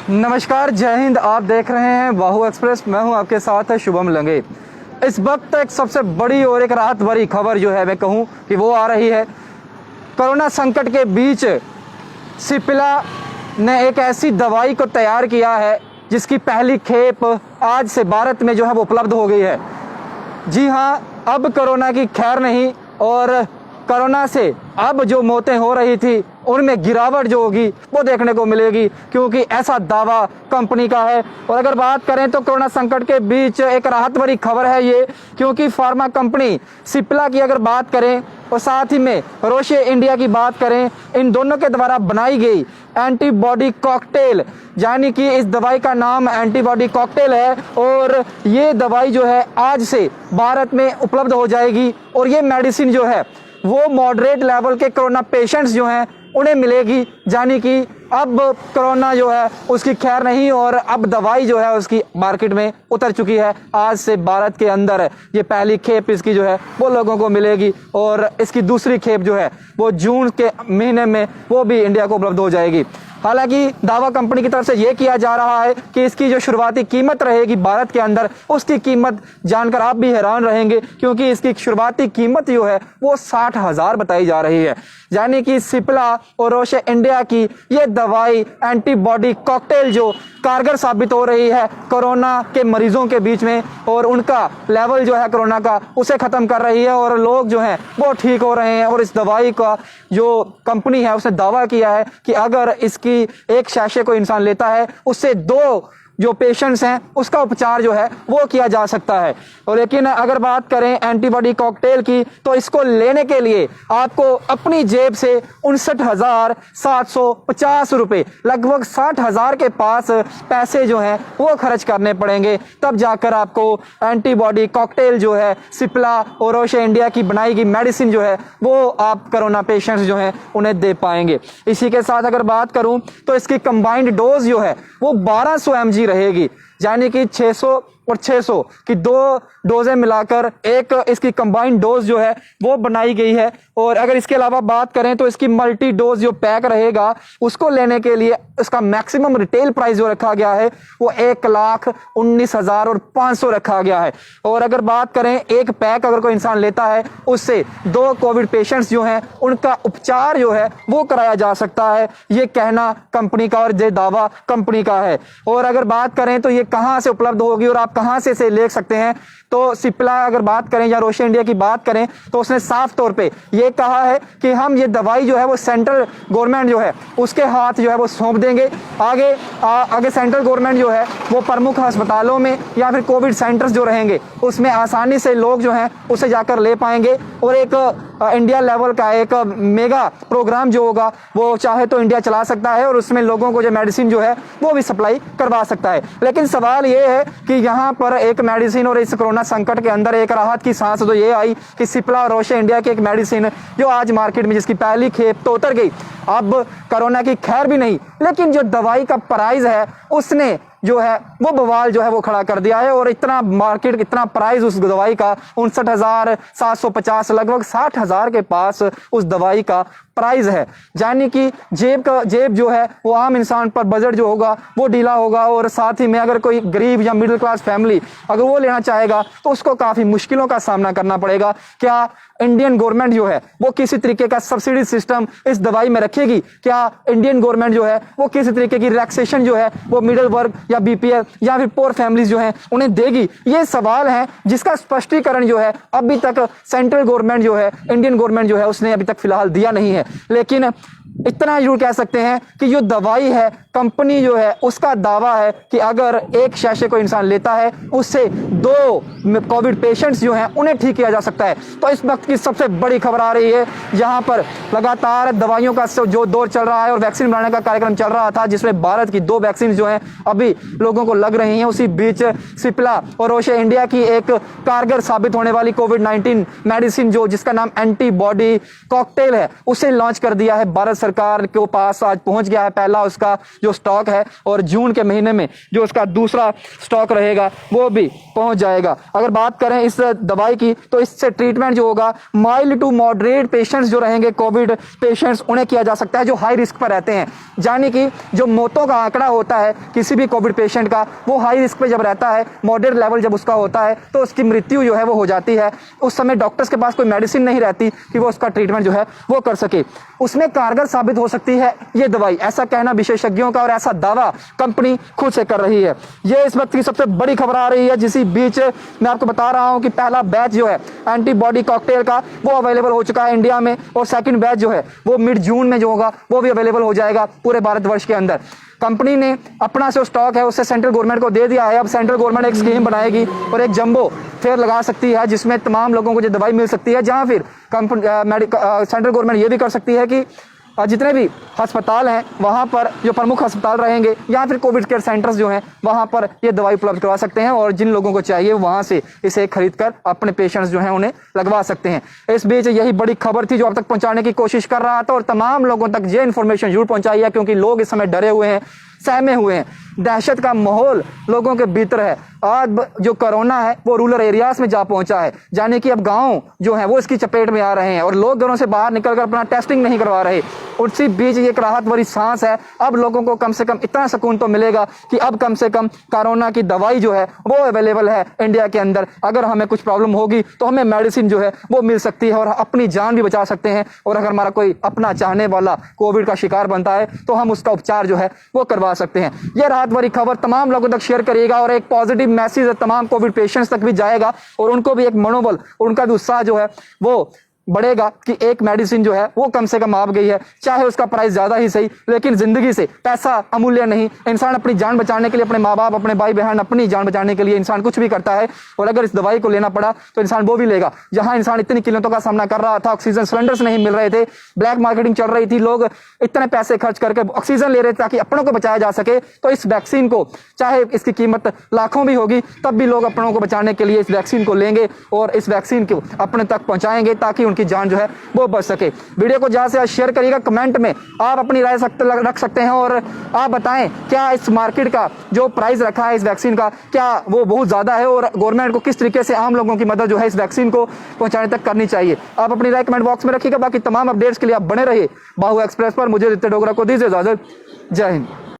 नमस्कार, जय हिंद। आप देख रहे हैं बाहु एक्सप्रेस। मैं हूं आपके साथ है शुभम लंगे। इस वक्त एक सबसे बड़ी और एक राहत भरी खबर जो है मैं कहूं कि वो आ रही है। कोरोना संकट के बीच सिप्ला ने एक ऐसी दवाई को तैयार किया है जिसकी पहली खेप आज से भारत में जो है वो उपलब्ध हो गई है। जी हाँ, अब कोरोना की खैर नहीं और कोरोना से अब जो मौतें हो रही थी उनमें गिरावट जो होगी वो देखने को मिलेगी, क्योंकि ऐसा दावा कंपनी का है। और अगर बात करें तो कोरोना संकट के बीच एक राहत भरी खबर है ये, क्योंकि फार्मा कंपनी सिप्ला की अगर बात करें और साथ ही में रोशे इंडिया की बात करें, इन दोनों के द्वारा बनाई गई एंटीबॉडी कॉकटेल, यानी कि इस दवाई का नाम एंटीबॉडी कॉकटेल है और ये दवाई जो है आज से भारत में उपलब्ध हो जाएगी। और ये मेडिसिन जो है वो मॉडरेट लेवल के कोरोना पेशेंट्स जो हैं उन्हें मिलेगी, यानी कि अब कोरोना जो है उसकी खैर नहीं और अब दवाई जो है उसकी मार्केट में उतर चुकी है। आज से भारत के अंदर ये पहली खेप इसकी जो है वो लोगों को मिलेगी और इसकी दूसरी खेप जो है वो जून के महीने में वो भी इंडिया को उपलब्ध हो जाएगी। हालांकि दावा कंपनी की तरफ से ये किया जा रहा है कि इसकी जो शुरुआती कीमत रहेगी भारत के अंदर, उसकी कीमत जानकर आप भी हैरान रहेंगे, क्योंकि इसकी शुरुआती कीमत जो है वो 60,000 बताई जा रही है। यानी कि सिप्ला और रोशे इंडिया की ये दवाई एंटीबॉडी कॉकटेल जो कारगर साबित हो रही है कोरोना के मरीजों के बीच में, और उनका लेवल जो है कोरोना का उसे खत्म कर रही है और लोग जो हैं वो ठीक हो रहे हैं। और इस दवाई का जो कंपनी है उसने दावा किया है कि अगर इसकी एक शैशे को इंसान लेता है उससे 2 जो पेशेंट्स हैं उसका उपचार जो है वो किया जा सकता है। और लेकिन अगर बात करें एंटीबॉडी कॉकटेल की, तो इसको लेने के लिए आपको अपनी जेब से 59,750 रुपए, लगभग 60,000 के पास पैसे जो हैं वो खर्च करने पड़ेंगे, तब जाकर आपको एंटीबॉडी कॉकटेल जो है सिप्ला और रोशे इंडिया की बनाई गई मेडिसिन जो है वो आप कोरोना पेशेंट्स जो हैं उन्हें दे पाएंगे। इसी के साथ अगर बात करूं तो इसकी कंबाइंड डोज जो है वो 1200 mg रहेगी, यानी कि 600 और 600 की 2 डोजें मिलाकर एक इसकी कंबाइंड डोज जो है वो बनाई गई है। और अगर इसके अलावा बात करें तो इसकी मल्टी डोज जो पैक रहेगा उसको लेने के लिए इसका मैक्सिमम रिटेल प्राइस जो रखा गया है वो 1,19,500 रखा गया है। और अगर बात करें एक पैक अगर कोई इंसान लेता है उससे 2 कोविड पेशेंट्स जो हैं उनका उपचार जो है वो कराया जा सकता है। ये कहना कंपनी का और ये दावा कंपनी का है। और अगर बात करें तो ये कहां से उपलब्ध होगी और आप कहां से इसे ले सकते हैं, तो सिप्ला अगर बात करें या रोशे इंडिया की बात करें तो उसने साफ तौर पे ये कहा है कि हम ये दवाई जो है वो सेंट्रल गवर्नमेंट जो है उसके हाथ जो है वो सौंप देंगे। आगे सेंट्रल गवर्नमेंट जो है वो प्रमुख अस्पतालों में या फिर कोविड सेंटर्स जो रहेंगे उसमें आसानी से लोग जो हैं उसे जाकर ले पाएंगे। और एक इंडिया लेवल का एक मेगा प्रोग्राम जो होगा वो चाहे तो इंडिया चला सकता है और उसमें लोगों को जो मेडिसिन जो है वो भी सप्लाई करवा सकता है। लेकिन सवाल ये है कि यहाँ पर एक मेडिसिन और इस कोरोना संकट के अंदर एक राहत की सांस तो ये आई कि सिप्ला और रोशे इंडिया की एक मेडिसिन जो आज मार्केट में जिसकी पहली खेप तो उतर गई, अब कोरोना की खैर भी नहीं, लेकिन जो दवाई का प्राइस है उसने जो है वो बवाल जो है वो खड़ा कर दिया है। और इतना मार्केट इतना प्राइस उस दवाई का 59,750 लगभग 60,000 के पास उस दवाई का प्राइस है, यानी कि जेब जो है वो आम इंसान पर बजट जो होगा वो ढीला होगा। और साथ ही में अगर कोई गरीब या मिडिल क्लास फैमिली अगर वो लेना चाहेगा तो उसको काफी मुश्किलों का सामना करना पड़ेगा। क्या इंडियन गवर्नमेंट जो है वो किसी तरीके का सब्सिडी सिस्टम इस दवाई में रखेगी? क्या इंडियन गवर्नमेंट जो है वो किसी तरीके की रिलैक्सेशन जो है वो मिडिल वर्ग या बीपीएल या फिर पोर फैमिलीज जो है उन्हें देगी? ये सवाल है जिसका स्पष्टीकरण जो है अभी तक सेंट्रल गवर्नमेंट जो है इंडियन गवर्नमेंट जो है उसने अभी तक फिलहाल दिया नहीं है। लेकिन इतना जरूर कह सकते हैं कि जो दवाई है कंपनी जो है उसका दावा है कि अगर एक शैशे को इंसान लेता है उससे 2 कोविड पेशेंट्स जो हैं उन्हें ठीक किया जा सकता है। तो इस वक्त की सबसे बड़ी खबर आ रही है, जहां पर लगातार दवाइयों का जो दौर चल रहा है और वैक्सीन बनाने का कार्यक्रम चल रहा था जिसमें भारत की 2 वैक्सीन जो हैं अभी लोगों को लग रही हैं, उसी बीच सिप्ला और रोशे इंडिया की एक कारगर साबित होने वाली कोविड-19 मेडिसिन जो जिसका नाम एंटीबॉडी कॉकटेल है उसे लॉन्च कर दिया है भारत भारत सरकार के पास आज पहुंच गया है पहला उसका जो स्टॉक है, और जून के महीने में जो उसका दूसरा स्टॉक रहेगा वो भी पहुंच जाएगा। अगर बात करें इस दवाई की तो इससे ट्रीटमेंट जो होगा माइल्ड टू मॉडरेट पेशेंट्स जो रहेंगे कोविड पेशेंट्स, उन्हें किया जा सकता है जो हाई रिस्क पर रहते हैं। यानी कि जो मौतों का आंकड़ा होता है किसी भी कोविड पेशेंट का, वो हाई रिस्क पे जब रहता है, मॉडरेट लेवल जब उसका होता है तो उसकी मृत्यु जो है वो हो जाती है। उस समय डॉक्टर्स के पास कोई मेडिसिन नहीं रहती कि वो उसका ट्रीटमेंट जो है वो कर सके। उसमें कारगर साबित हो सकती है ये दवाई, ऐसा कहना विशेषज्ञों का और ऐसा दावा कंपनी खुद से कर रही है। ये इस वक्त की सबसे बड़ी खबर आ रही है। जिसी बीच मैं आपको बता रहा हूं कि पहला बैच जो है एंटीबॉडी कॉकटेल का वो अवेलेबल हो चुका है इंडिया में, और सेकंड बैच जो है वो मिड जून में जो होगा वो भी अवेलेबल हो जाएगा पूरे भारतवर्ष के अंदर। कंपनी ने अपना जो स्टॉक है उससे सेंट्रल गवर्नमेंट को दे दिया है। अब सेंट्रल गवर्नमेंट एक स्कीम बनाएगी और एक जंबो फेयर लगा सकती है जिसमें तमाम लोगों को जो दवाई मिल सकती है, जहां फिर सेंट्रल गवर्नमेंट ये भी कर सकती है कि जितने भी अस्पताल हैं वहां पर जो प्रमुख अस्पताल रहेंगे या फिर कोविड केयर सेंटर्स जो हैं वहां पर ये दवाई उपलब्ध करवा सकते हैं, और जिन लोगों को चाहिए वहां से इसे खरीद कर अपने पेशेंट्स जो हैं उन्हें लगवा सकते हैं। इस बीच यही बड़ी खबर थी जो अब तक पहुंचाने की कोशिश कर रहा था, और तमाम लोगों तक ये इन्फॉर्मेशन जरूर पहुंचाई है क्योंकि लोग इस समय डरे हुए हैं, सहमे हुए हैं, दहशत का माहौल लोगों के भीतर है। आज जो कोरोना है वो रूरल एरियाज में जा पहुंचा है, यानी कि अब गांव जो है वो इसकी चपेट में आ रहे हैं और लोग घरों से बाहर निकलकर अपना टेस्टिंग नहीं करवा रहे। उसी बीच ये एक राहत भरी सांस है। अब लोगों को कम से कम इतना सुकून तो मिलेगा कि अब कम से कम कोरोना की दवाई जो है वो अवेलेबल है इंडिया के अंदर। अगर हमें कुछ प्रॉब्लम होगी तो हमें मेडिसिन जो है वो मिल सकती है और अपनी जान भी बचा सकते हैं, और अगर हमारा कोई अपना चाहने वाला कोविड का शिकार बनता है तो हम उसका उपचार जो है वो करवा सकते हैं। यह राहत भरी खबर तमाम लोगों तक शेयर करिएगा और एक पॉजिटिव मैसेज तमाम कोविड पेशेंट्स तक भी जाएगा, और उनको भी एक मनोबल, उनका भी उत्साह जो है वो बढ़ेगा कि एक मेडिसिन जो है वो कम से कम आ गई है, चाहे उसका प्राइस ज्यादा ही सही, लेकिन जिंदगी से पैसा अमूल्य नहीं। इंसान अपनी जान बचाने के लिए, अपने माँ बाप, अपने भाई बहन, अपनी जान बचाने के लिए इंसान कुछ भी करता है, और अगर इस दवाई को लेना पड़ा तो इंसान वो भी लेगा। जहां इंसान इतनी किल्लतों का सामना कर रहा था, ऑक्सीजन सिलेंडर्स नहीं मिल रहे थे, ब्लैक मार्केटिंग चल रही थी, लोग इतने पैसे खर्च करके ऑक्सीजन ले रहे थे ताकि अपनों को बचाया जा सके, तो इस वैक्सीन को चाहे इसकी कीमत लाखों भी होगी तब भी लोग अपनों को बचाने के लिए इस वैक्सीन को लेंगे और इस वैक्सीन को अपने तक पहुंचाएंगे ताकि उनकी जान जो है वो बच सके। वीडियो को ज्यादा से शेयर करिएगा, कमेंट में आप अपनी राय रख सकते हैं और आप बताएं क्या इस मार्केट का जो प्राइस रखा है इस वैक्सीन का क्या वो बहुत ज्यादा है, और गवर्नमेंट को किस तरीके से आम लोगों की मदद जो है इस वैक्सीन को पहुंचाने तक करनी चाहिए। आप अपनी राय कमेंट बॉक्स में रखिएगा। बाकी तमाम अपडेट्स के लिए आप बने रहिए बाहु एक्सप्रेस पर। मुझे रितेश डोगरा को दीजिए इजाजत। जय हिंद।